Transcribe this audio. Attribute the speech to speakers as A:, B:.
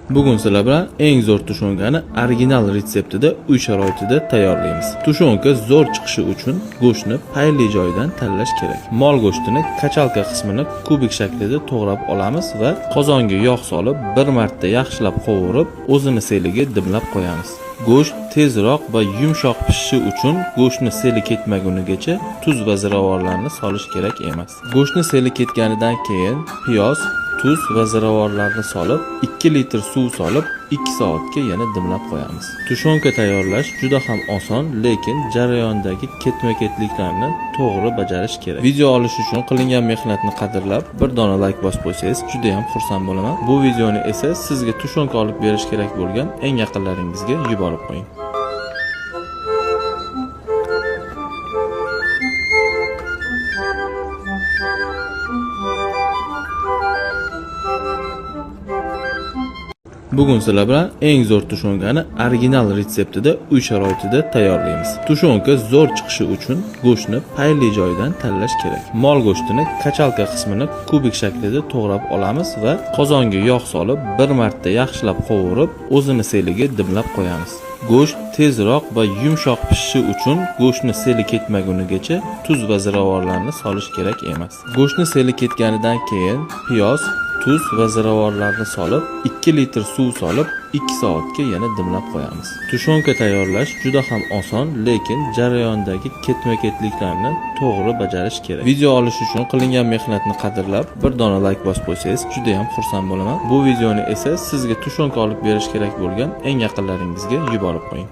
A: Bugun sizlar bilan eng zo'r tushonkani original retseptida uy sharoitida tayyorlaymiz. Tushonka zo'r chiqishi uchun go'shtni payli joyidan tanlash kerak. Mol go'shtini kachalka qismini kubik shaklida to'g'rab olamiz va qozonga yog' solib, bir marta yaxshilab qovurib, o'zini seliga dimlab qo'yamiz. Go'sht tezroq va yumshoq pishishi uchun go'shtni seli ketmagunigacha tuz va ziravorlarni solish kerak emas. Go'shtni seli ketganidan keyin piyoz, tuz va ziravorlarni solib, 2 litr suv solib, 2 soatga yana dimlab qo'yamiz. Tushonka tayyorlash juda ham oson, lekin jarayondagi ketma-ketliklarni to'g'ri bajarish kerak. Video olish uchun qilingan mehnatni qadrlab, bir dona like bosib qo'ysangiz, juda ham xursand bo'laman. Bu videoni esa sizga tushonka olib berish kerak bo'lgan eng yaqinlaringizga yuborib qo'ying. Bugun sizlar bilan eng zo'r tushonkani original retseptida uy sharoitida tayyorlaymiz. Tushonka zo'r chiqishi uchun go'shtni payli joyidan tanlash kerak. Mol go'shtini kachalka qismini kubik shaklida to'g'rab olamiz va qozonga yog' solib, bir marta yaxshilab qovurib, o'zini seliga dimlab qo'yamiz. Go'sht tezroq va yumshoq pishishi uchun go'shtni seli ketmagunigacha tuz va ziravorlarni solish kerak emas. Go'shtni seli ketganidan keyin piyoz, tuz va ziravorlarni solib, 2 litr suv solib, 2 soatga yana dimlab qo'yamiz. Tushonka tayyorlash juda ham oson, lekin jarayondagi ketma-ketliklarni to'g'ri bajarish kerak. Video olish uchun qilingan mehnatni qadrlab, bir dona like bosib qo'ysangiz, juda ham xursand bo'laman. Bu videoni esa sizga tushonka olib berish kerak bo'lgan eng yaqinlaringizga yuborib qo'ying.